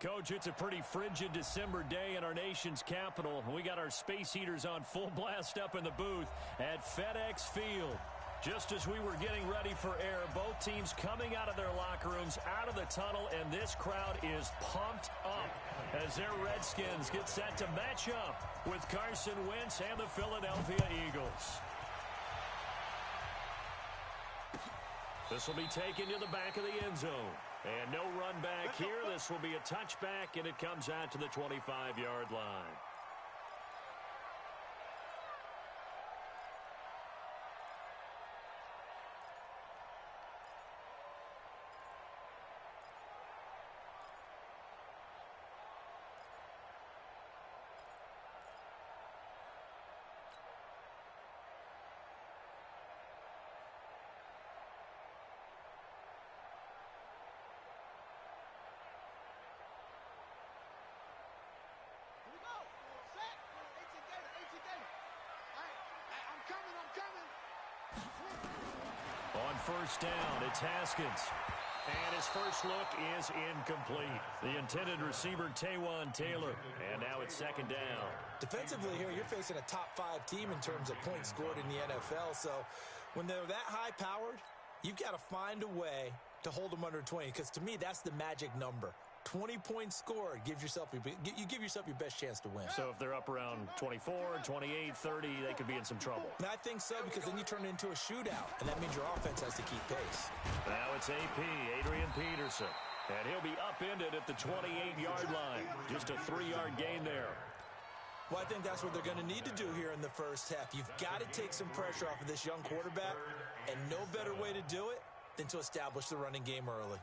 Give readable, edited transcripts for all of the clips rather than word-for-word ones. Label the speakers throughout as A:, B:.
A: Coach, it's a pretty frigid December day in our nation's capital. We got our space heaters on full blast up in the booth at FedEx Field. Just as we were getting ready for air, both teams coming out of their locker rooms, out of the tunnel, and this crowd is pumped up as their Redskins get set to match up with Carson Wentz and the Philadelphia Eagles. This will be taken to the back of the end zone. And no run back here. This will be a touchback, and it comes out to the 25-yard line. On first down, it's Haskins. And his first look is incomplete. The intended receiver, Taywan Taylor. And now it's second down.
B: Defensively here, you're facing a top-5 team in terms of points scored in the NFL. So when they're that high-powered, you've got to find a way to hold them under 20. Because to me, that's the magic number. 20 points scored, you give yourself your best chance to win.
A: So if they're up around 24, 28, 30, they could be in some trouble.
B: And I think so, because then you turn it into a shootout, and that means your offense has to keep pace.
A: Now it's AP, Adrian Peterson. And he'll be upended at the 28-yard line. Just a 3-yard gain there.
B: Well, I think that's what they're going to need to do here in the first half. You've got to take some pressure off of this young quarterback, and no better way to do it than to establish the running game early.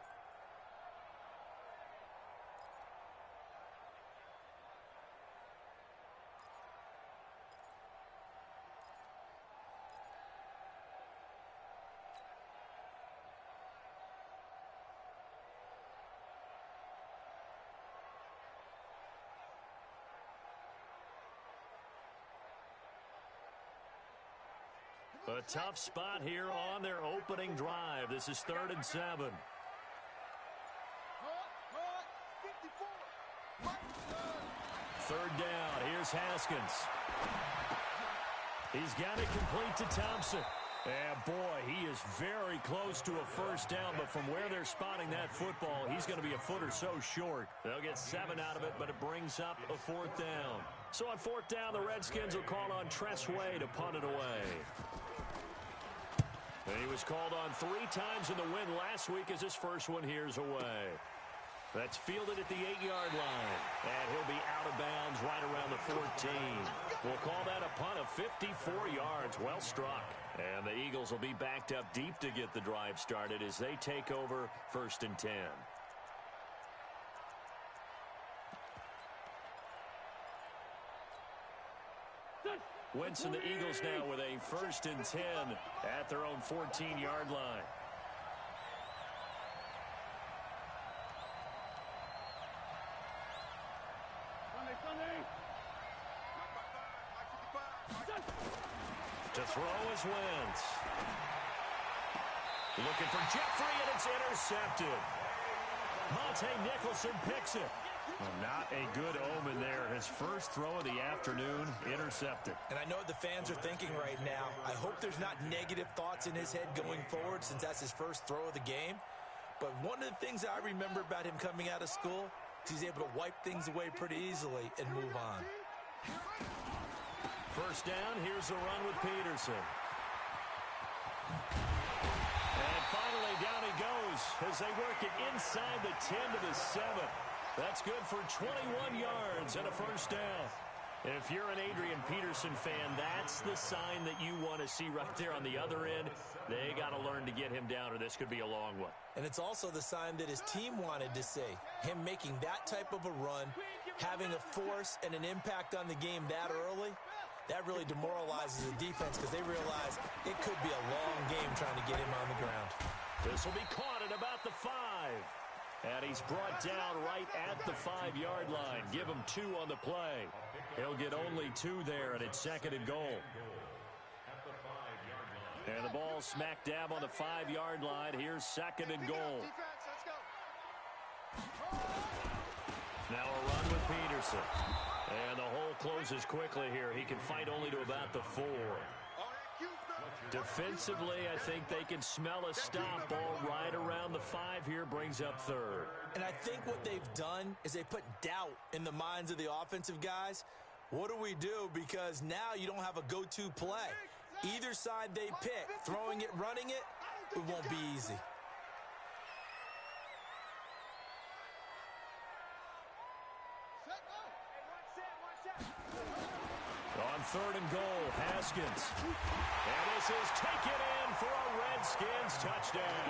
A: A tough spot here on their opening drive. This is 3rd and 7. Third down. Here's Haskins. He's got it complete to Thompson. And, boy, he is very close to a first down, but from where they're spotting that football, he's going to be a foot or so short. They'll get 7 out of it, but it brings up a 4th down. So on 4th down, the Redskins will call on Tress Way to punt it away. And he was called on 3 times in the win last week as his first one here's away. That's fielded at the 8-yard line. And he'll be out of bounds right around the 14. We'll call that a punt of 54 yards. Well struck. And the Eagles will be backed up deep to get the drive started as they take over 1st and 10. Wentz and the Eagles now with a 1st and 10 at their own 14-yard line. To throw is Wentz. Looking for Jeffrey, and it's intercepted. Monte Nicholson picks it. Well, not a good omen there. His first throw of the afternoon, intercepted.
B: And I know what the fans are thinking right now. I hope there's not negative thoughts in his head going forward since that's his first throw of the game. But one of the things I remember about him coming out of school is he's able to wipe things away pretty easily and move on.
A: First down, here's the run with Peterson. And finally, down he goes as they work it inside the 10 to the 7. That's good for 21 yards and a first down. If you're an Adrian Peterson fan, that's the sign that you want to see right there on the other end. They got to learn to get him down, or this could be a long one.
B: And it's also the sign that his team wanted to see. Him making that type of a run, having a force and an impact on the game that early, that really demoralizes the defense because they realize it could be a long game trying to get him on the ground.
A: This will be caught at about the 5. And he's brought down right at the 5-yard line. Give him 2 on the play. He'll get only 2 there, and it's 2nd and goal. And the ball smack dab on the 5-yard line. Here's 2nd and goal. Wilson. And the hole closes quickly here. He can fight only to about the 4. Defensively, I think they can smell a stop. Ball right around the 5 here, brings up 3rd.
B: And I think what they've done is they put doubt in the minds of the offensive guys. What do we do? Because now you don't have a go-to play. Either side they pick, throwing it, running it, it won't be easy.
A: On 3rd and goal, Haskins. And this is taken in for a Redskins touchdown.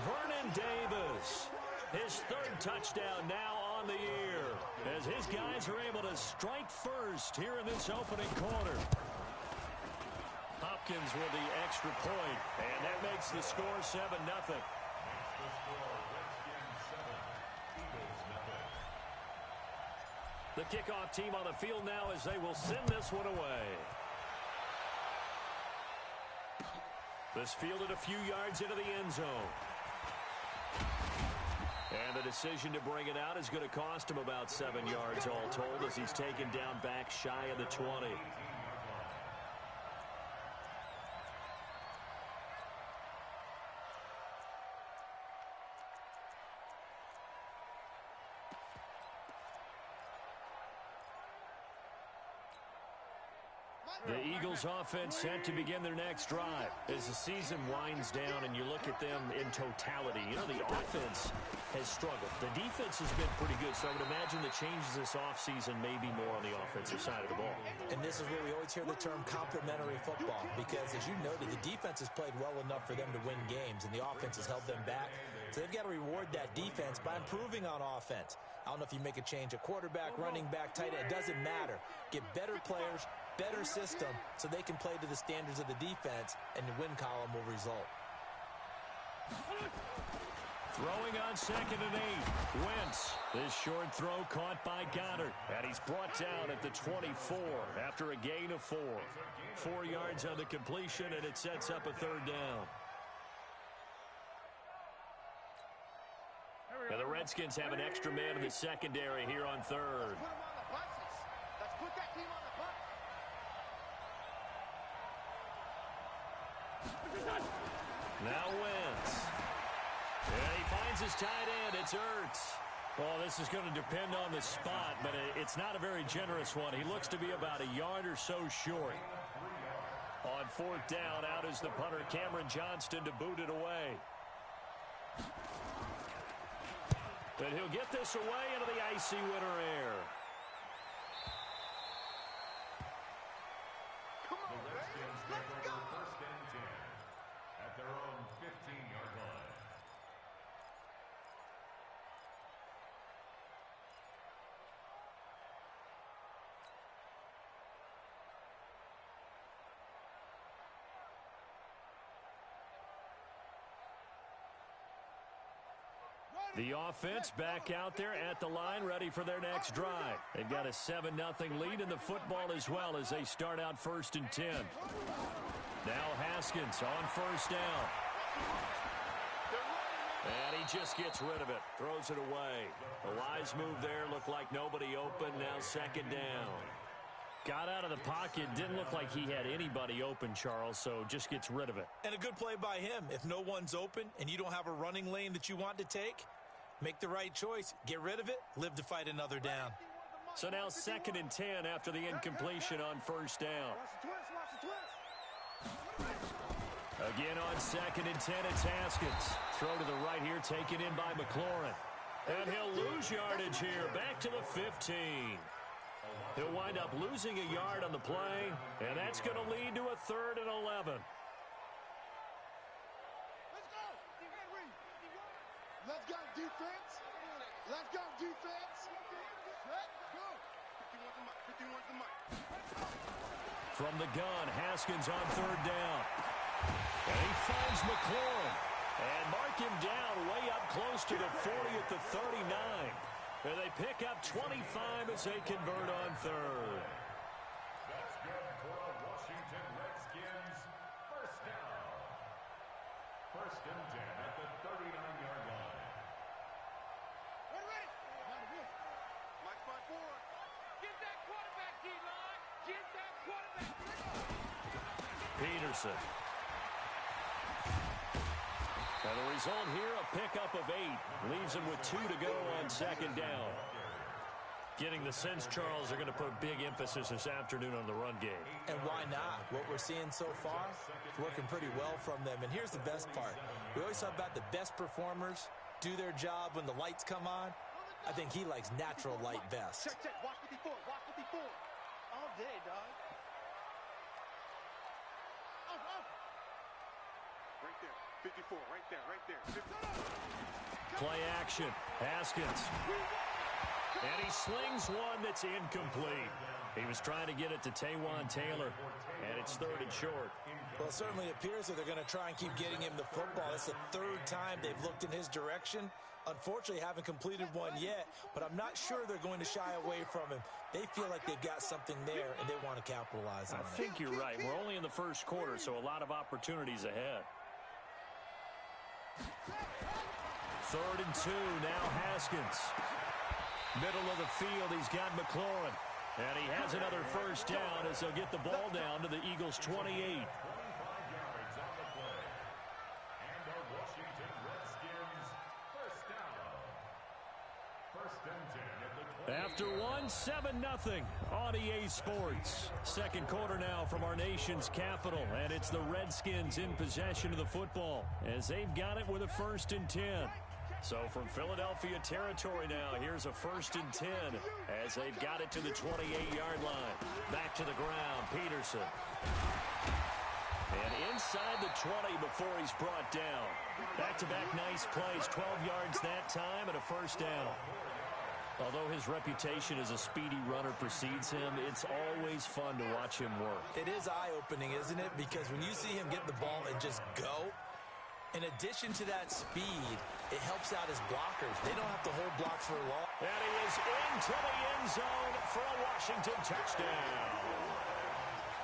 A: Vernon Davis, his 3rd touchdown now on the year, as his guys are able to strike first here in this opening quarter. Hopkins with the extra point, and that makes the score 7-0. The kickoff team on the field now as they will send this one away. This fielded a few yards into the end zone. And the decision to bring it out is going to cost him about 7 yards all told as he's taken down back shy of the 20. The Eagles offense set to begin their next drive. As the season winds down and you look at them in totality, you know, the offense has struggled. The defense has been pretty good, so I would imagine the changes this offseason may be more on the offensive side of the ball.
B: And this is where we always hear the term complementary football, because as you noted, the defense has played well enough for them to win games, and the offense has held them back. So they've got to reward that defense by improving on offense. I don't know if you make a change at quarterback, running back, tight end. It doesn't matter. Get better players, better system, so they can play to the standards of the defense, and the win column will result.
A: Throwing on 2nd and 8. Wentz. This short throw caught by Goddard. And he's brought down at the 24 after a gain of 4. 4 yards on the completion, and it sets up a 3rd down. And the Redskins have an extra man in the secondary here on 3rd. Now Wentz. And he finds his tight end. It's Ertz. Well, this is going to depend on the spot, but it's not a very generous one. He looks to be about a yard or so short. On 4th down, out is the punter, Cameron Johnston, to boot it away. But he'll get this away into the icy winter air.
C: Come on, the Redskins take over 1st and 10 at their own 15-yard line.
A: The offense back out there at the line, ready for their next drive. They've got a 7-0 lead in the football as well as they start out 1st and 10. Now Haskins on 1st down. And he just gets rid of it, throws it away. A wise move there, looked like nobody open, now 2nd down. Got out of the pocket, didn't look like he had anybody open, Charles, so just gets rid of it.
B: And a good play by him. If no one's open and you don't have a running lane that you want to take, make the right choice. Get rid of it. Live to fight another down.
A: So now 2nd and 10 after the incompletion on 1st down. Again on 2nd and 10, it's Haskins. Throw to the right here, taken in by McLaurin. And he'll lose yardage here, back to the 15. He'll wind up losing a yard on the play, and that's going to lead to a 3rd and 11.
D: Let's go, defense. Let's go, defense. Let's go. 51's the mic.
A: From the gun, Haskins on 3rd down. And he finds McLaurin. And mark him down way up close to the 40 at the 39. And they pick up 25 as they convert on 3rd.
C: That's good for a Washington Redskins 1st down. 1st and 10 at the 39-yard line.
D: Ready.
A: Peterson. And the result here, a pickup of 8. Leaves him with 2 to go on second down. Getting the sense, Charles, they're going to put big emphasis this afternoon on the run game.
B: And why not? What we're seeing so far is working pretty well from them. And here's the best part. We always talk about the best performers do their job when the lights come on. I think he likes natural light best.
D: Check, check. Watch 54. Watch 54. All day, dog. Right there. 54. Right there. Right there. 54.
A: Play action. Haskins. And he slings one that's incomplete. He was trying to get it to Taywan Taylor, and it's 3rd and short.
B: Well, it certainly appears that they're going to try and keep getting him the football. It's the 3rd time they've looked in his direction. Unfortunately, haven't completed one yet, but I'm not sure they're going to shy away from him. They feel like they've got something there, and they want to capitalize on it.
A: I think you're right. We're only in the first quarter, so a lot of opportunities ahead. 3rd and 2, now Haskins. Middle of the field, he's got McLaurin. And he has another first down as they'll get the ball down to the Eagles' 28.
C: 25 yards on the play. And the Washington Redskins, first down. 1st and 10 at the 20.
A: After 1, 7-0 on EA Sports. Second quarter now from our nation's capital, and it's the Redskins in possession of the football as they've got it with a 1st and 10. So from Philadelphia territory now, here's a 1st and 10 as they've got it to the 28-yard line. Back to the ground, Peterson. And inside the 20 before he's brought down. Back-to-back nice plays, 12 yards that time and a first down. Although his reputation as a speedy runner precedes him, it's always fun to watch him work.
B: It is eye-opening, isn't it? Because when you see him get the ball and just go, in addition to that speed, it helps out his blockers. They don't have to hold blocks for long.
A: And he is into the end zone for a Washington touchdown.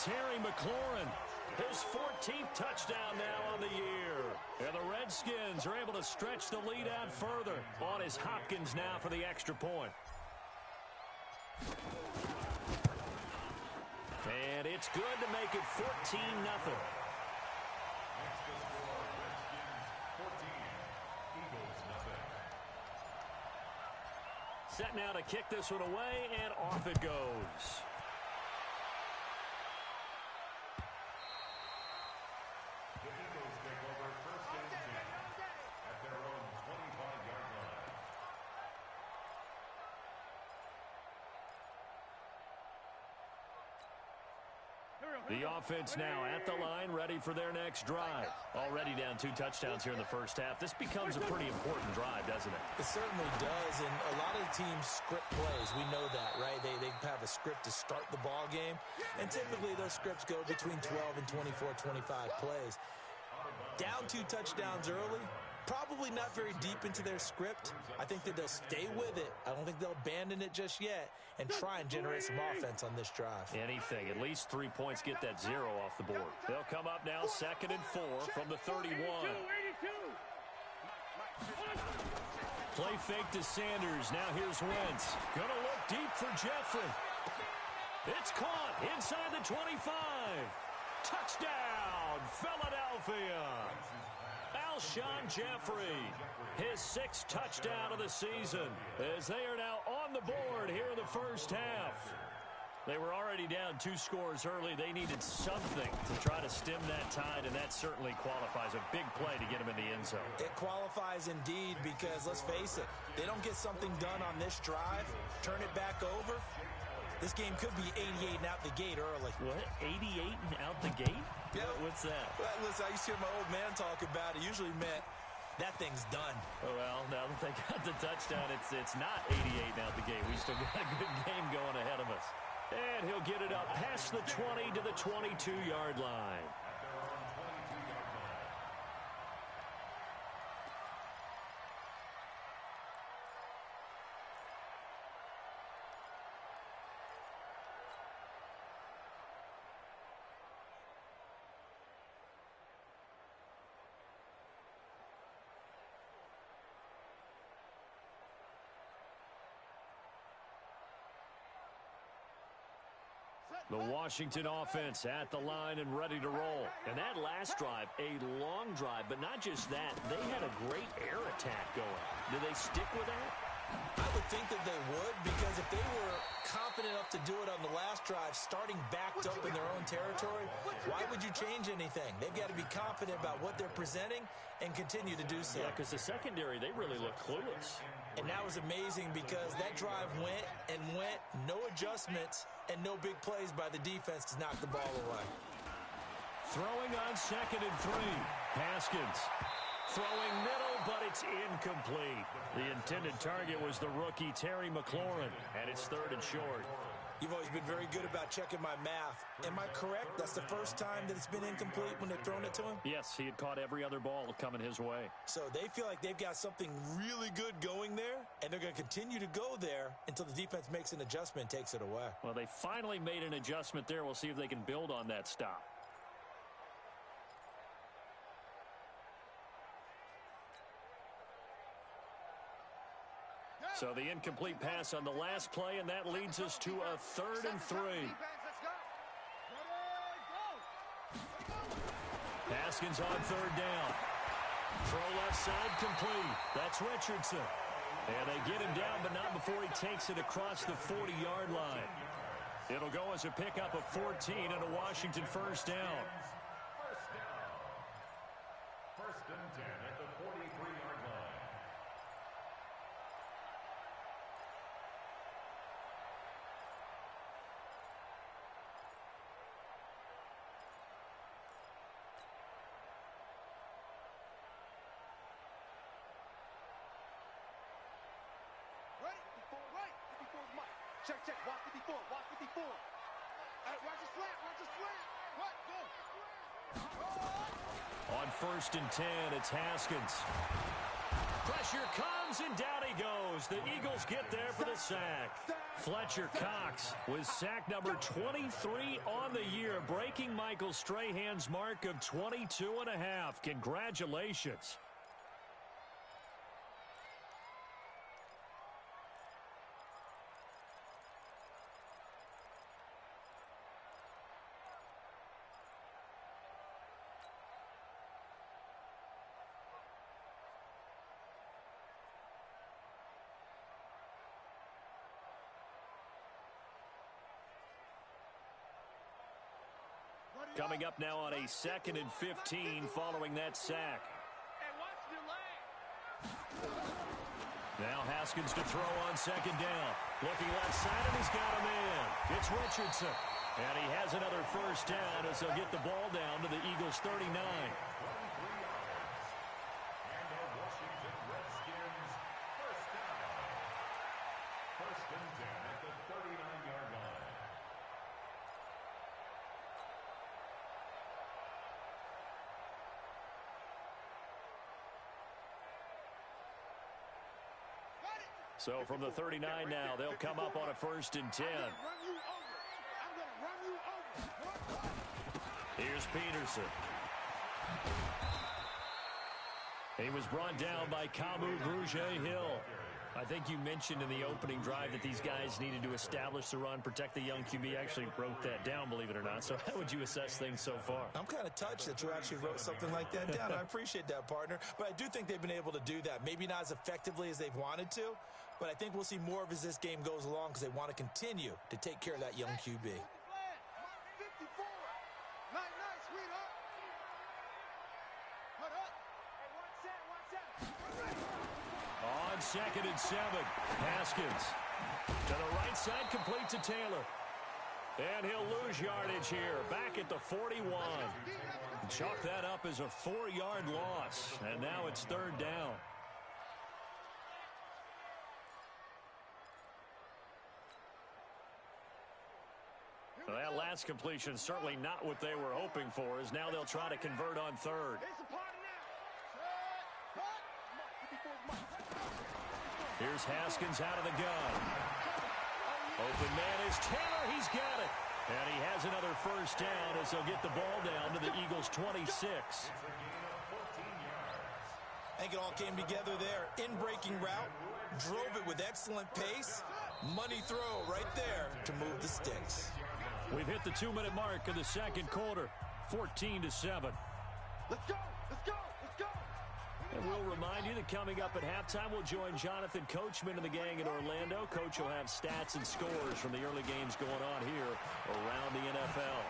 A: Terry McLaurin, his 14th touchdown now on the year. And the Redskins are able to stretch the lead out further. On is Hopkins now for the extra point. And it's good to make it 14-0. Set now to kick this one away, and off it goes.
C: The Eagles take over 1st and 10 at their own 25-yard line.
A: The offense now at the line, ready for their next drive. Already down 2 touchdowns here in the first half. This becomes a pretty important drive, doesn't it?
B: It certainly does, and a lot of teams script plays. We know that, right? They have a script to start the ball game, and typically those scripts go between 12 and 24, 25 plays. Down 2 touchdowns early, probably not very deep into their script. I think that they'll stay with it. I don't think they'll abandon it just yet and try and generate some offense on this drive.
A: Anything. At least 3 points get that 0 off the board. They'll come up now 2nd and 4 from the 31. Play fake to Sanders. Now here's Wentz. Gonna look deep for Jeffrey. It's caught inside the 25. Touchdown, Philadelphia. Alshon Jeffrey, his 6th touchdown of the season, as they are now on the board here in the first half. They were already down 2 scores early. They needed something to try to stem that tide, and that certainly qualifies. A big play to get them in the end zone.
B: It qualifies indeed because, let's face it, they don't get something done on this drive, turn it back over, this game could be 88 and out the gate early.
A: What? 88 and out the gate?
B: Yeah.
A: What's that?
B: Well, listen, I used to hear my old man talk about it. Usually meant that thing's done.
A: Oh, well, now that they got the touchdown, it's not 88 and out the gate. We still got a good game going ahead of us. And he'll get it up past the 20 to the 22-yard line. The Washington offense at the line and ready to roll. And that last drive, a long drive, but not just that. They had a great air attack going. Do they stick with that?
B: I would think that they would, because if they were confident enough to do it on the last drive, starting backed up in their own territory, why would you change anything? They've got to be confident about what they're presenting and continue to do so.
A: Yeah, because the secondary, they really look clueless.
B: And that was amazing because that drive went and went, no adjustments, and no big plays by the defense to knock the ball away.
A: Throwing on 2nd and 3. Haskins. Throwing middle, but it's incomplete. The intended target was the rookie Terry McLaurin, and it's 3rd and short.
B: You've always been very good about checking my math. Am I correct? That's the first time that it's been incomplete when they've thrown it to him?
A: Yes, he had caught every other ball coming his way.
B: So they feel like they've got something really good going there, and they're going to continue to go there until the defense makes an adjustment and takes it away.
A: Well, they finally made an adjustment there. We'll see if they can build on that stop. So the incomplete pass on the last play, and that leads us to a 3rd and 3. Haskins on 3rd down. Throw left side complete. That's Richardson. And they get him down, but not before he takes it across the 40-yard line. It'll go as a pickup of 14 and a Washington first down.
C: First and 10 at the 43-yard line.
D: Check, check. Watch 54. Watch 54. Watch the slant. Watch the slant. What? Go.
A: On 1st and 10, it's Haskins. Pressure comes, and down he goes. The Eagles get there for the sack. Fletcher Cox with sack number 23 on the year, breaking Michael Strahan's mark of 22.5. Congratulations. Coming up now on a 2nd and 15 following that sack. Now Haskins to throw on 2nd down. Looking left side, and he's got him in. It's Richardson. And he has another first down as they'll get the ball down to the Eagles' 39.
C: First and 10 at the 39-yard line.
A: So from the 39 now, they'll come up on a 1st and 10. Here's Peterson. He was brought down by Kamu Grugier-Hill. I think you mentioned in the opening drive that these guys needed to establish the run, protect the young QB. I actually wrote that down, believe it or not. So how would you assess things so far?
B: I'm kind of touched that you actually wrote something like that down. I appreciate that, partner. But I do think they've been able to do that. Maybe not as effectively as they've wanted to, but I think we'll see more of as this game goes along because they want to continue to take care of that young QB.
D: 54. Nice, sweetheart. Cut up. Hey, 1 set.
A: On 2nd and 7, Haskins to the right side, complete to Taylor. And he'll lose yardage here, back at the 41. Chalk that up as a 4-yard loss, and now it's 3rd down. Well, that last completion certainly not what they were hoping for, as now they'll try to convert on 3rd. Here's Haskins out of the gun. Open man is Taylor. He's got it. And he has another first down as they'll get the ball down to the Eagles' 26.
B: I think it all came together there. In-breaking route. Drove it with excellent pace. Money throw right there to move the sticks.
A: We've hit the 2-minute mark of the second quarter, 14-7.
D: Let's go! Let's go! Let's go!
A: And we'll remind you that coming up at halftime, we'll join Jonathan Coachman and the gang in Orlando. Coach will have stats and scores from the early games going on here around the NFL.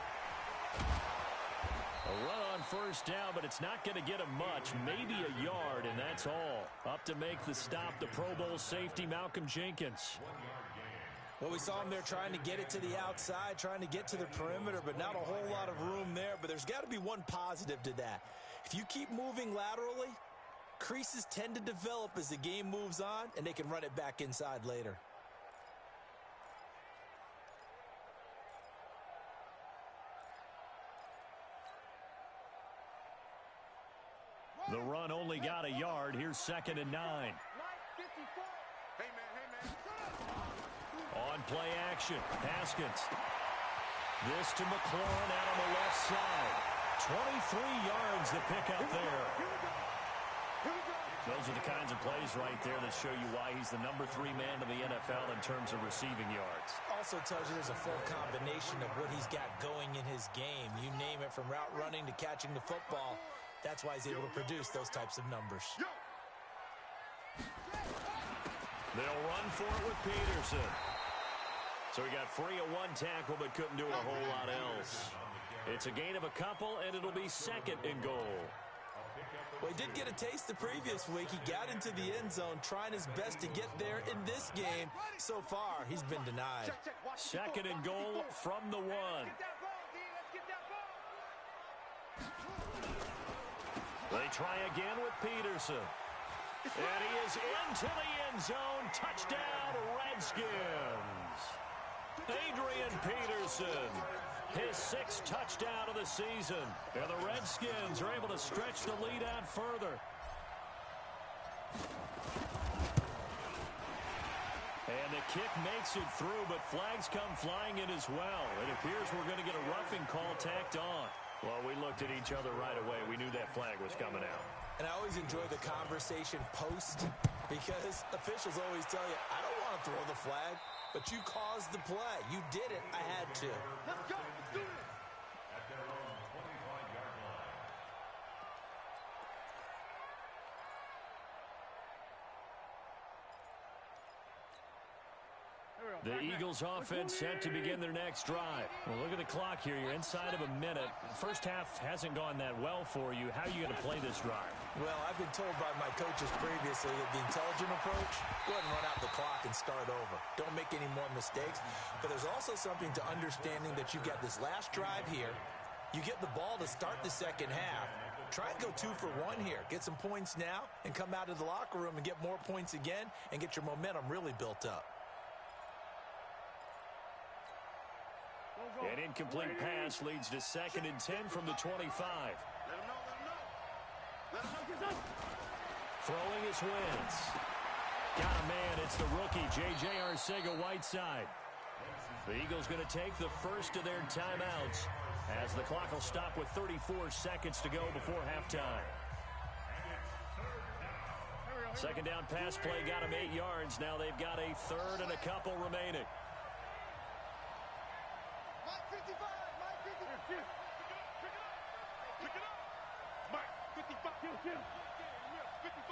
A: A run on first down, but it's not going to get him much. Maybe a yard, and that's all. Up to make the stop, the Pro Bowl safety, Malcolm Jenkins.
B: Well, we saw him there trying to get it to the outside, trying to get to the perimeter, but not a whole lot of room there. But there's got to be one positive to that. If you keep moving laterally, creases tend to develop as the game moves on, and they can run it back inside later.
A: The run only got a yard. Here's 2nd and 9.
D: Hey, man.
A: On play action, Haskins. This to McLaurin out on the left side. 23 yards to pick up there. Those are the kinds of plays right there that show you why he's the number 3 man in the NFL in terms of receiving yards.
B: Also tells you there's a full combination of what he's got going in his game. You name it, from route running to catching the football. That's why he's able to produce those types of numbers.
A: They'll run for it with Peterson. So he got free of 1 tackle but couldn't do a whole lot else. It's a gain of a couple, and it'll be 2nd and goal.
B: Well, he did get a taste the previous week. He got into the end zone, trying his best to get there in this game. So far, he's been denied.
A: 2nd and goal from the 1. They try again with Peterson. And he is into the end zone. Touchdown, Redskins. Adrian Peterson, his 6th touchdown of the season. And the Redskins are able to stretch the lead out further. And the kick makes it through, but flags come flying in as well. It appears we're going to get a roughing call tacked on. Well, we looked at each other right away. We knew that flag was coming out.
B: And I always enjoy the conversation post, because officials always tell you, I don't want to throw the flag, but you caused the play. You did it. I had to.
D: Let's go! Let's do this!
C: At their own 25-yard line.
A: The Eagles offense set to begin their next drive. Well, look at the clock here. You're inside of a minute. First half hasn't gone that well for you. How are you going to play this drive?
B: Well, I've been told by my coaches previously that the intelligent approach, go ahead and run out the clock and start over. Don't make any more mistakes. But there's also something to understanding that you've got this last drive here. You get the ball to start the second half. Try and go 2 for 1 here. Get some points now and come out of the locker room and get more points again and get your momentum really built up.
A: An incomplete pass leads to 2nd and 10 from the 25.
D: Let him know.
A: Throwing his wins. Got a man. It's the rookie, J.J. Arcega-Whiteside. The Eagles going to take the first of their timeouts as the clock will stop with 34 seconds to go before halftime. Second down pass play got him 8 yards. Now they've got a 3rd and a couple remaining.
D: Mike 55, Mike 55. Pick it up. Mike 55. 55.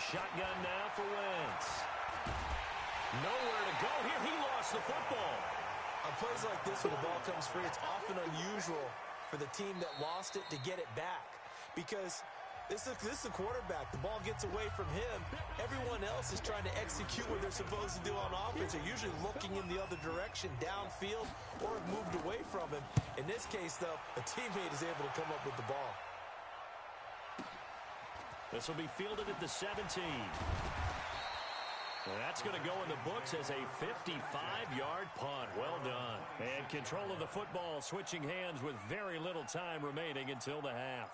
A: Shotgun now for Wentz. Nowhere to go here. He lost the football.
B: On plays like this, when the ball comes free, it's often unusual for the team that lost it to get it back, because this is the quarterback. The ball gets away from him. Everyone else is trying to execute what they're supposed to do on offense. They're usually looking in the other direction, downfield, or have moved away from him. In this case, though, a teammate is able to come up with the ball.
A: This will be fielded at the 17. And that's going to go in the books as a 55-yard punt. Well done. And control of the football, switching hands with very little time remaining until the half.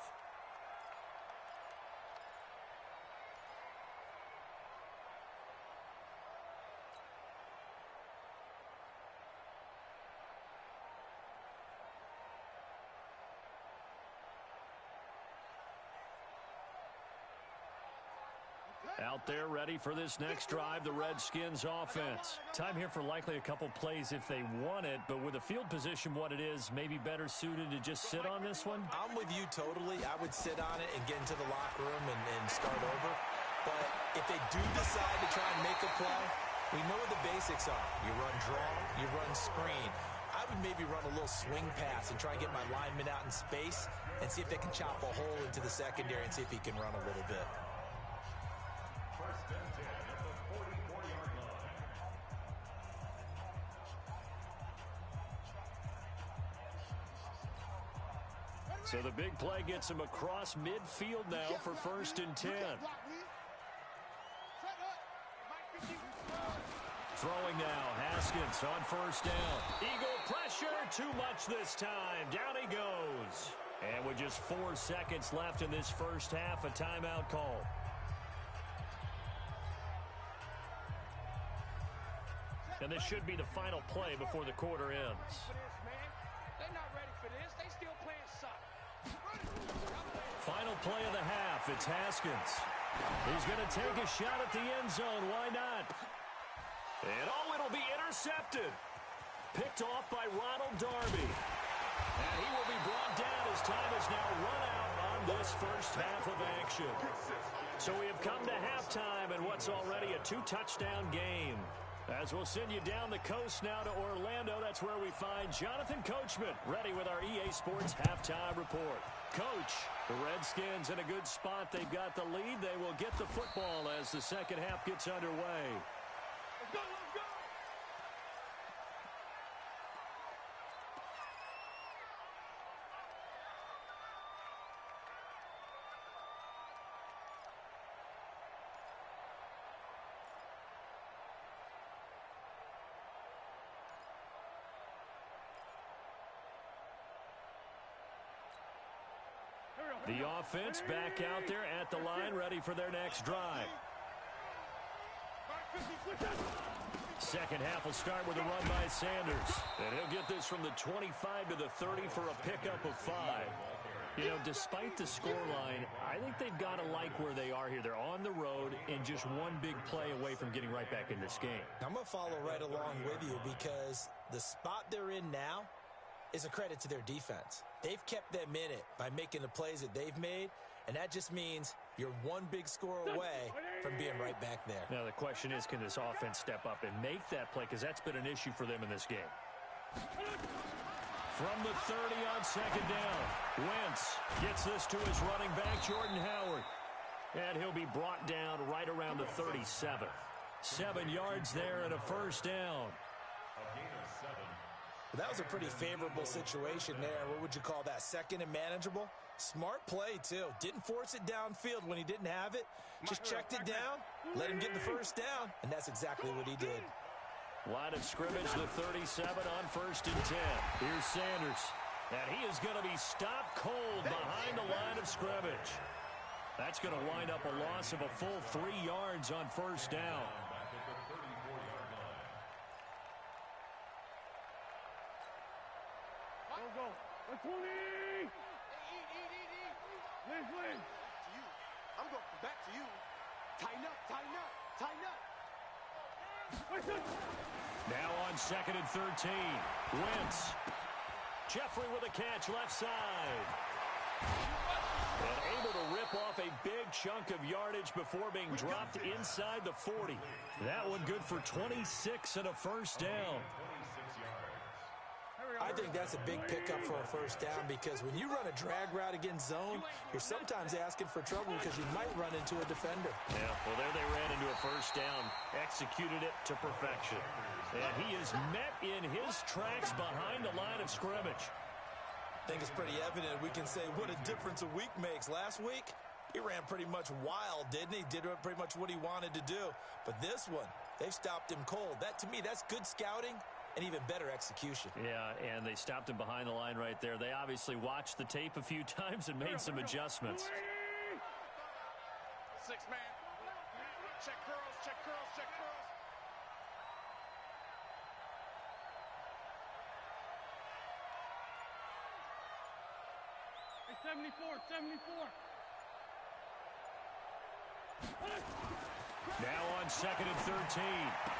A: Out there ready for this next drive, the Redskins offense. Time here for likely a couple plays if they want it, but with the field position what it is, maybe better suited to just sit on this one?
B: I'm with you totally. I would sit on it and get into the locker room and start over. But if they do decide to try and make a play, we know what the basics are. You run draw, you run screen. I would maybe run a little swing pass and try and get my lineman out in space and see if they can chop a hole into the secondary and see if he can run a little bit.
C: First and 10 at the 44-yard line.
A: So the big play gets him across midfield now for first and 10. Throwing now, Haskins on first down. Eagle pressure, too much this time. Down he goes. And with just 4 seconds left in this first half, a timeout call. And this should be the final play before the quarter ends.
E: They're not ready for this. They still playing soccer.
A: Final play of the half. It's Haskins. He's going to take a shot at the end zone. Why not? And it'll be intercepted. Picked off by Ronald Darby. And he will be brought down as time has now run out on this first half of action. So we have come to halftime in what's already a 2-touchdown game. As we'll send you down the coast now to Orlando, that's where we find Jonathan Coachman ready with our EA Sports Halftime Report. Coach, the Redskins in a good spot. They've got the lead. They will get the football as the second half gets underway.
E: Let's go, let's go.
A: The offense back out there at the line, ready for their next drive. Second half will start with a run by Sanders. And he'll get this from the 25 to the 30 for a pickup of 5. You know, despite the scoreline, I think they've got to like where they are here. They're on the road and just one big play away from getting right back in this game.
B: I'm going to follow right along with you because the spot they're in now is a credit to their defense. They've kept them in it by making the plays that they've made, and that just means you're one big score away from being right back there.
A: Now, the question is, can this offense step up and make that play? Because that's been an issue for them in this game. From the 30 on second down, Wentz gets this to his running back, Jordan Howard. And he'll be brought down right around the 37. 7 yards there and a first down.
C: A gain of 7.
B: That was a pretty favorable situation there. What would you call that? Second and manageable? Smart play, too. Didn't force it downfield when he didn't have it. Just checked it down, let him get the first down, and that's exactly what he did.
A: Line of scrimmage, the 37 on first and 10. Here's Sanders. And he is going to be stopped cold behind the line of scrimmage. That's going to wind up a loss of a full 3 yards on first down.
C: Back at the 34-yard line.
E: Go. 20. Liz.
D: To you. I'm going back to you. Tighten up.
A: Now on second and 13. Wentz. Jeffrey with a catch left side. And able to rip off a big chunk of yardage before being dropped inside the 40. That one good for 26 and a first down.
C: 26 yards.
B: I think that's a big pickup for a first down because when you run a drag route against zone, you're sometimes asking for trouble because you might run into a defender.
A: Yeah, well, there they ran into a first down, executed it to perfection. And he is met in his tracks behind the line of scrimmage.
B: I think it's pretty evident we can say what a difference a week makes. Last week, he ran pretty much wild, didn't he? Did pretty much what he wanted to do. But this one, they've stopped him cold. That, to me, that's good scouting and even better execution.
A: Yeah, and they stopped him behind the line right there. They obviously watched the tape a few times and made some adjustments.
E: 6-man. Check curls. 74.
A: Now on 2nd and 13.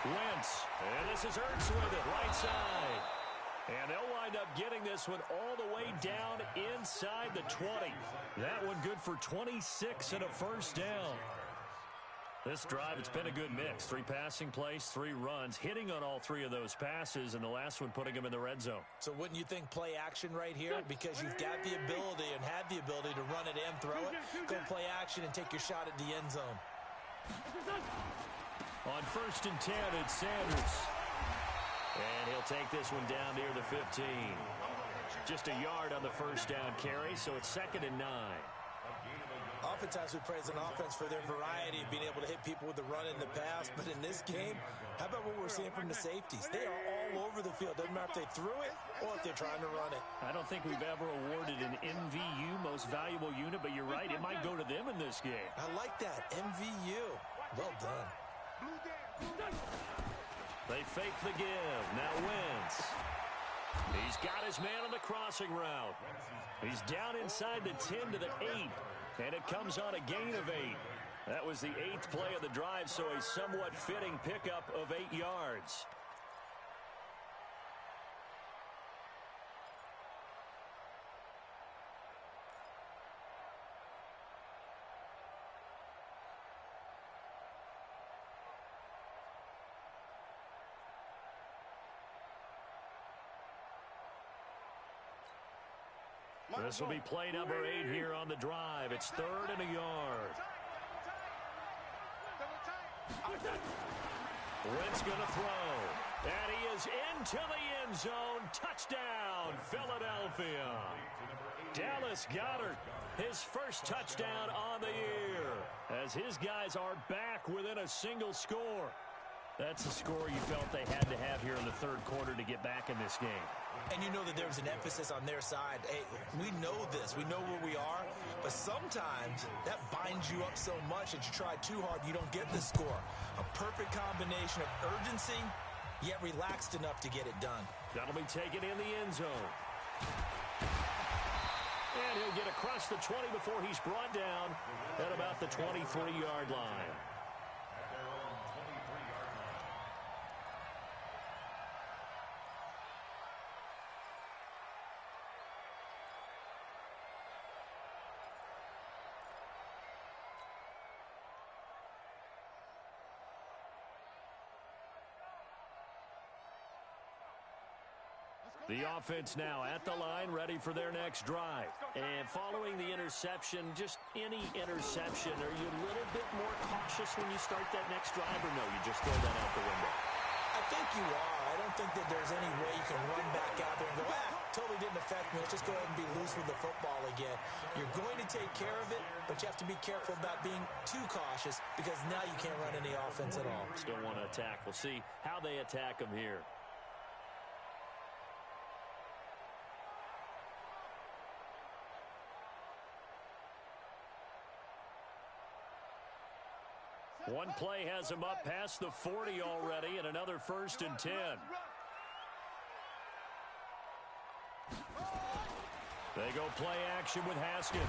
A: Wentz. And this is Ertz with it, right side. And they'll wind up getting this one all the way down inside the 20. That one good for 26 and a first down. This drive, it's been a good mix. 3 passing plays, 3 runs, hitting on all 3 of those passes, and the last one putting them in the red zone.
B: So wouldn't you think play action right here? Because you've got the ability and had the ability to run it and throw it. Go play action and take your shot at the end zone.
A: On 1st and 10, it's Sanders. And he'll take this one down near the 15. Just a yard on the first down carry, so it's 2nd and 9.
B: Oftentimes we praise an offense for their variety of being able to hit people with the run and the pass. But in this game, how about what we're seeing from the safeties? They are all over the field. Doesn't matter if they threw it or if they're trying to run it.
A: I don't think we've ever awarded an MVU, most valuable unit, but you're right. It might go to them in this game.
B: I like that. MVU. Well done.
A: They fake the give. Now Wentz. He's got his man on the crossing route. He's down inside the 10 to the 8. And it comes on a gain of 8. That was the 8th play of the drive, so a somewhat fitting pickup of 8 yards. This will be play number 8 here on the drive. It's 3rd and a yard. Wentz going to throw. And he is into the end zone. Touchdown, Philadelphia. Dallas Goedert, his first touchdown on the year, as his guys are back within a single score. That's the score you felt they had to have here in the 3rd quarter to get back in this game.
B: And you know that there's an emphasis on their side. Hey, we know this. We know where we are. But sometimes that binds you up so much that you try too hard, you don't get the score. A perfect combination of urgency, yet relaxed enough to get it done.
A: That'll be taken in the end zone. And he'll get across the 20 before he's brought down at about the 23-yard line. The offense now at the line, ready for their next drive. And following the interception, just any interception, are you a little bit more cautious when you start that next drive, or no, you just throw that out the window?
B: I think you are. I don't think that there's any way you can run back out there and go, totally didn't affect me. Let's just go ahead and be loose with the football again. You're going to take care of it, but you have to be careful about being too cautious because now you can't run any offense at all.
A: Still want to attack. We'll see how they attack them here. One play has him up past the 40 already, and another 1st and 10. They go play action with Haskins.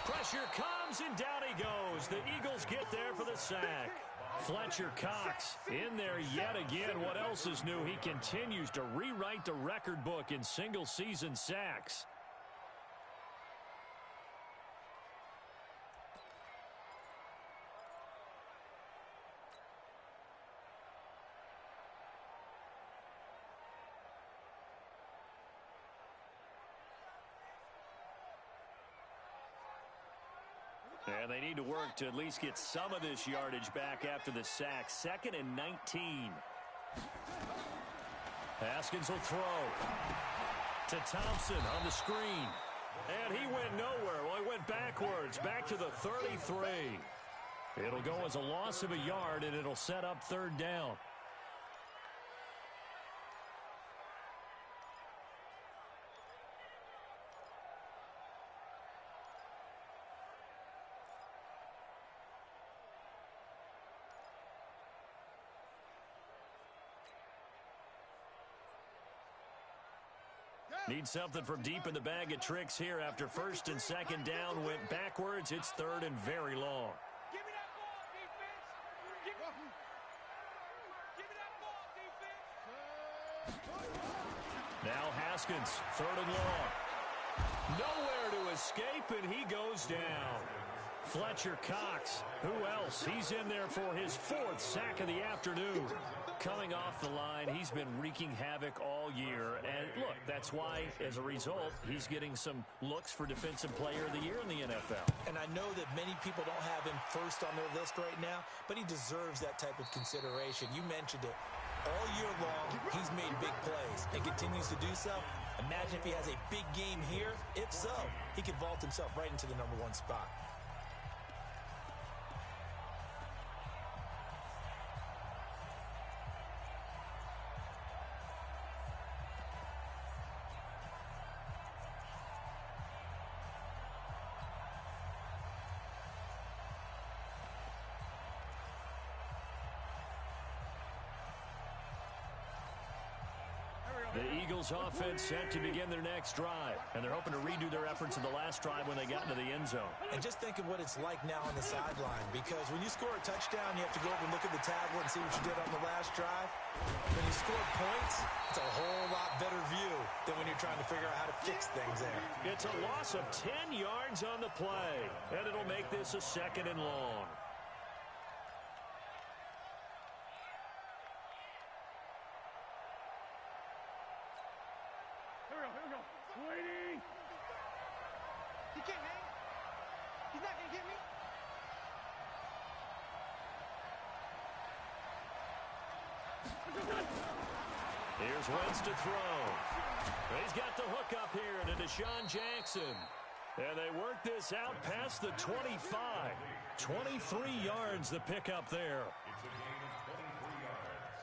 A: Pressure comes, and down he goes. The Eagles get there for the sack. Fletcher Cox in there yet again. What else is new? He continues to rewrite the record book in single-season sacks. And they need to work to at least get some of this yardage back after the sack. 2nd and 19. Haskins will throw to Thompson on the screen. And he went nowhere. Well, he went backwards, back to the 33. It'll go as a loss of a yard, and it'll set up 3rd down. Need something from deep in the bag of tricks here after 1st and 2nd down went backwards. It's 3rd and very long.
E: Give me that ball, defense.
A: Now Haskins, 3rd and long. Nowhere to escape, and he goes down. Fletcher Cox, who else? He's in there for his 4th sack of the afternoon. Coming off the line, he's been wreaking havoc all year. And look, that's why, as a result, he's getting some looks for Defensive Player of the Year in the NFL.
B: And I know that many people don't have him first on their list right now, but he deserves that type of consideration. You mentioned it. All year long, he's made big plays and continues to do so. Imagine if he has a big game here. If so, he could vault himself right into the #1 spot.
A: The Eagles offense set to begin their next drive, and they're hoping to redo their efforts in the last drive when they got into the end zone.
B: And just think of what it's like now on the sideline, because when you score a touchdown, you have to go over and look at the tablet and see what you did on the last drive. When you score points, it's a whole lot better view than when you're trying to figure out how to fix things there.
A: It's a loss of 10 yards on the play, and it'll make this a 2nd and long.
E: He can't hang. He's not going to get me.
A: Here's Wentz to throw. He's got the hook up here to Deshaun Jackson. And they work this out past the 25. 23 yards the pickup there.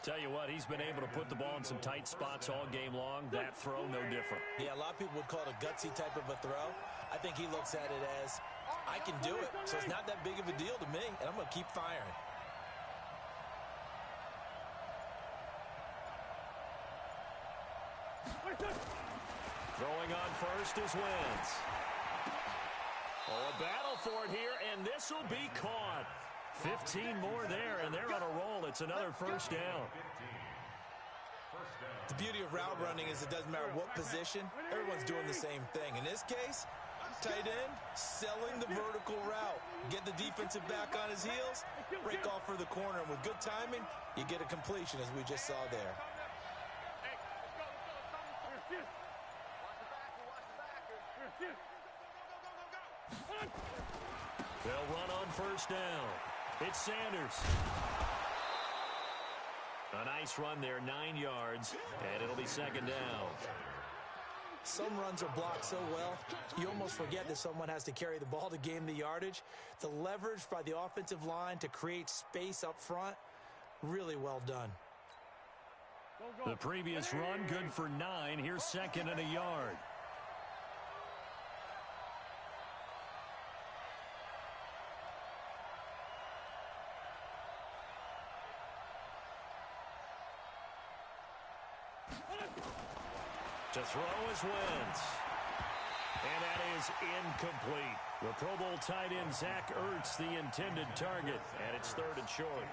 A: Tell you what, he's been able to put the ball in some tight spots all game long. That throw, no different.
B: Yeah, a lot of people would call it a gutsy type of a throw. I think he looks at it as, I can do it, so it's not that big of a deal to me, and I'm going to keep firing.
A: Throwing on first is Wentz. Oh, a battle for it here, and this will be caught. 15 more there, and they're on a roll. It's another 1st down.
B: The beauty of route running is it doesn't matter what position, everyone's doing the same thing. In this case, tight end, selling the vertical route. Get the defensive back on his heels, break off for the corner, and with good timing, you get a completion, as we just saw there.
A: They'll run on 1st down. It's Sanders. A nice run there, 9 yards, and it'll be 2nd down.
B: Some runs are blocked so well, you almost forget that someone has to carry the ball to gain the yardage. The leverage by the offensive line to create space up front, really well done.
A: The previous run, good for 9. Here's 2nd and a yard. To throw is Wentz. And that is incomplete. The Pro Bowl tight end Zach Ertz, the intended target, and it's 3rd and short.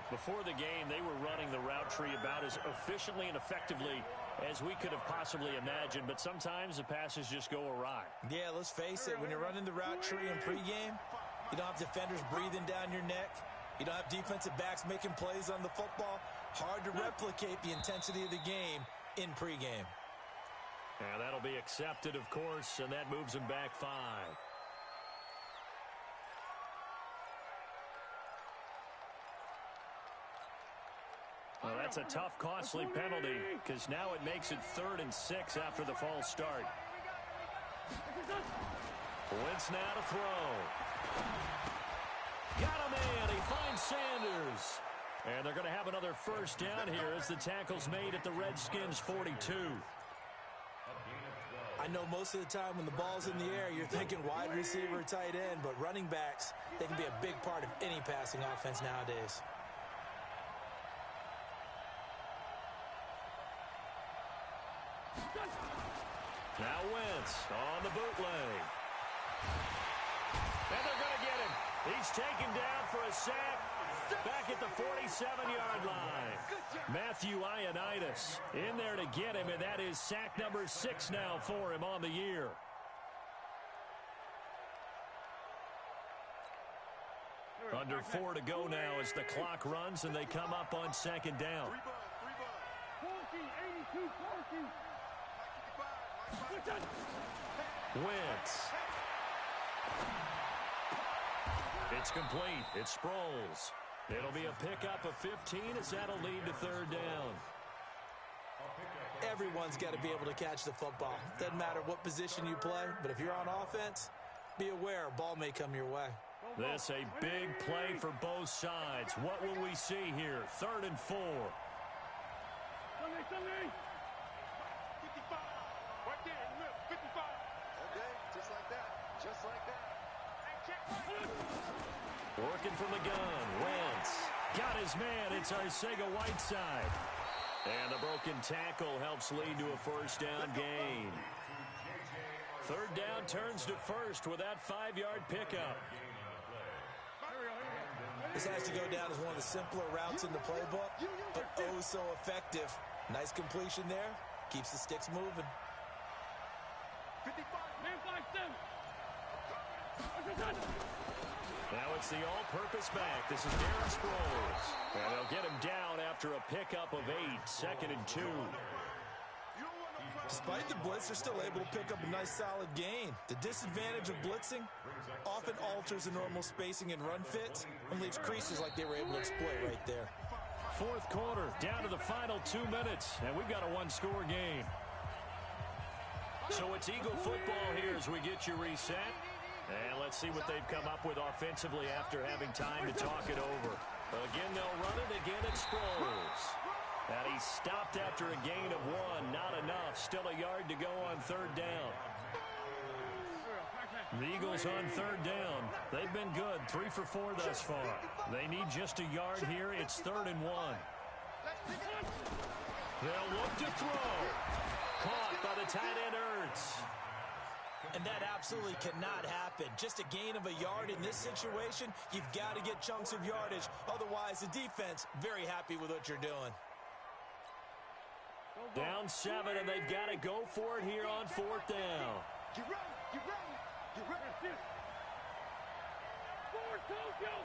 A: Before the game, they were running the route tree about as efficiently and effectively as we could have possibly imagined, but sometimes the passes just go awry.
B: Yeah, let's face it, when you're running the route tree in pregame, you don't have defenders breathing down your neck. You don't have defensive backs making plays on the football. Hard to replicate the intensity of the game in pregame.
A: And that'll be accepted, of course, and that moves him back 5. Well, that's a tough, costly penalty, because now it makes it 3rd and 6 after the false start. Wentz now to throw. Got him in. He finds Sanders. And they're going to have another 1st down here as the tackle's made at the Redskins' 42.
B: I know most of the time when the ball's in the air, you're thinking wide receiver, tight end, but running backs, they can be a big part of any passing offense nowadays.
A: Now Wentz on the bootleg. And they're going to get him. He's taken down for a sack. back at the 47-yard line. Matthew Ioannidis in there to get him, and that is sack number 6 now for him on the year. Under 4 to go now as the clock runs and they come up on second down. Wentz. It's complete. It's Sproles. It'll be a pickup of 15 as that'll lead to third down.
B: Everyone's got to be able to catch the football. Doesn't matter what position you play, but if you're on offense, be aware a ball may come your way.
A: This a big play for both sides. What will we see here? 3rd and 4.
D: 55. Right there, 55. Okay, just like that. Just like that.
A: Working from the gun. Wentz got his man. It's Arcega-Whiteside. And the broken tackle helps lead to a first down gain. Third down turns to first with that 5-yard pickup.
B: This has to go down as one of the simpler routes in the playbook, but oh so effective. Nice completion there. Keeps the sticks moving.
D: 55.
A: Now it's the all-purpose back. This is Darren Sproles. And they'll get him down after a pickup of 8, 2nd and 2.
B: Despite the blitz, they're still able to pick up a nice solid gain. The disadvantage of blitzing often alters the normal spacing and run fits and leaves creases like they were able to exploit right there.
A: Fourth quarter, down to the final 2 minutes, and we've got a one-score game. So it's Eagle football here as we get you reset. And let's see what they've come up with offensively after having time to talk it over. Again, they'll run it. Again, it's Sproles. And he stopped after a gain of 1. Not enough. Still a yard to go on third down. The Eagles on third down. They've been good. 3 for 4 thus far. They need just a yard here. It's 3rd and 1. They'll look to throw. Caught by the tight end, Ertz.
B: And that absolutely cannot happen. Just a gain of a yard in this situation, you've got to get chunks of yardage. Otherwise, the defense, very happy with what you're doing.
A: Down 7, and they've got to go for it here on 4th down.
D: Get ready. Get ready. Get ready. Forward, Tokyo.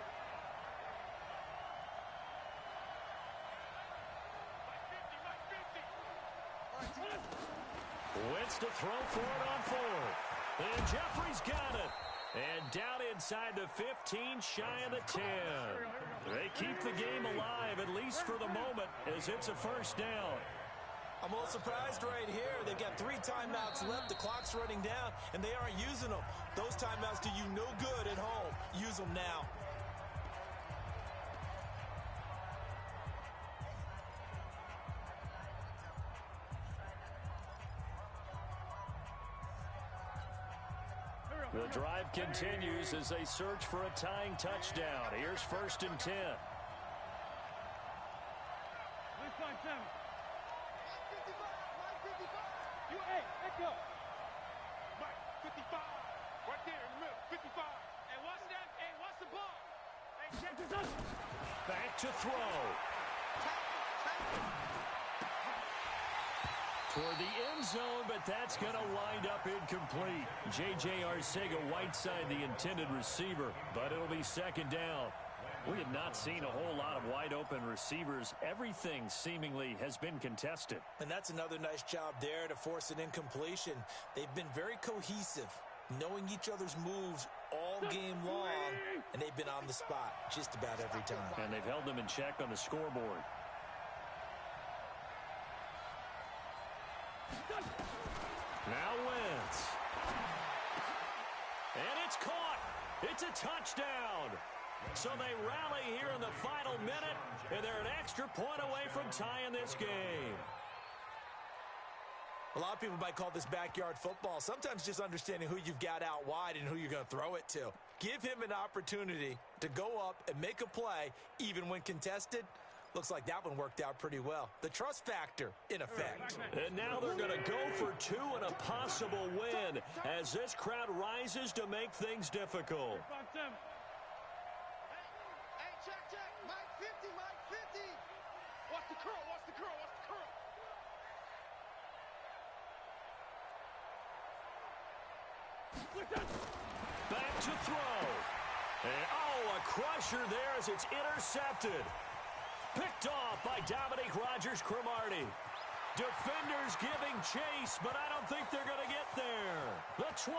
A: Wentz to throw for it on 4th. And Jeffrey's got it. And down inside the 15, shy of the 10. They keep the game alive, at least for the moment, as it's a first down.
B: I'm a little surprised right here. They've got 3 timeouts left. The clock's running down, and they aren't using them. Those timeouts do you no good at home. Use them now.
A: The drive continues as they search for a tying touchdown. Here's 1st and 10. Back to throw. Toward the end zone, but that's going to wind up incomplete. J.J. Arcega-Whiteside, the intended receiver, but it'll be 2nd down. We have not seen a whole lot of wide-open receivers. Everything seemingly has been contested.
B: And that's another nice job there to force an incompletion. They've been very cohesive, knowing each other's moves all game long, and they've been on the spot just about every time.
A: And they've held them in check on the scoreboard. Now Wentz. And it's caught. It's a touchdown. So they rally here in the final minute, and they're an extra point away from tying this game.
B: A lot of people might call this backyard football. Sometimes just understanding who you've got out wide and who you're going to throw it to. Give him an opportunity to go up and make a play, even when contested. Looks like that one worked out pretty well. The trust factor in effect.
A: And now they're going to go for 2 and a possible win as this crowd rises to make things difficult.
D: Hey, check. Mike.
A: Back to throw. And, a crusher there as it's intercepted. Picked off by Dominique Rodgers-Cromartie. Defenders giving chase, but I don't think they're going to get there. The 20,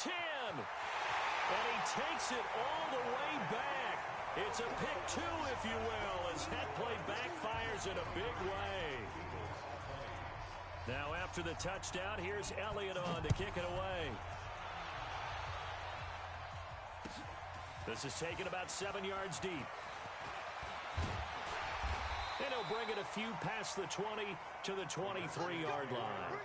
A: 10, and he takes it all the way back. It's a pick two, if you will, as head play backfires in a big way. Now after the touchdown, here's Elliott on to kick it away. This is taken about 7 yards deep. And he'll bring it a few past the 20 to the 23-yard line.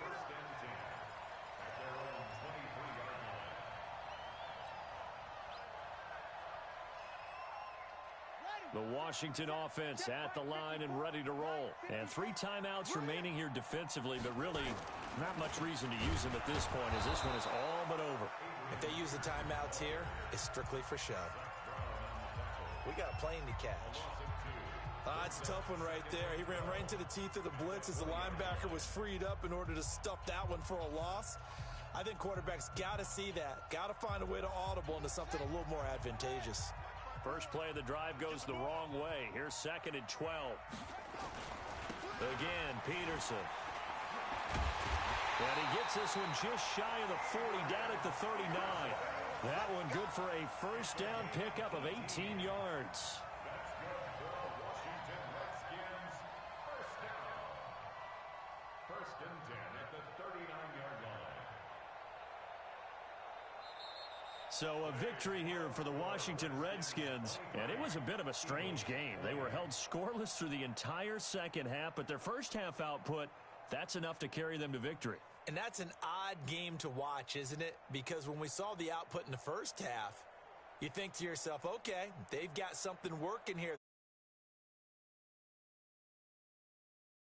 A: The Washington offense at the line and ready to roll. And 3 timeouts remaining here defensively, but really not much reason to use them at this point as this one is all but over.
B: If they use the timeouts here, it's strictly for show. We got a plane to catch. It's a tough one right there. He ran right into the teeth of the blitz as the linebacker was freed up in order to stuff that one for a loss. I think quarterbacks got to see that. Got to find a way to audible into something a little more advantageous.
A: First play of the drive goes the wrong way. Here's 2nd and 12. Again, Peterson. And he gets this one just shy of the 40, down at the 39. That one good for a first down pickup of 18 yards.
C: First and 10 at the 39-yard line.
A: So a victory here for the Washington Redskins, and it was a bit of a strange game. They were held scoreless through the entire second half, but their first half output, that's enough to carry them to victory.
B: And that's an odd game to watch, isn't it? Because when we saw the output in the first half, you think to yourself, okay, they've got something working here.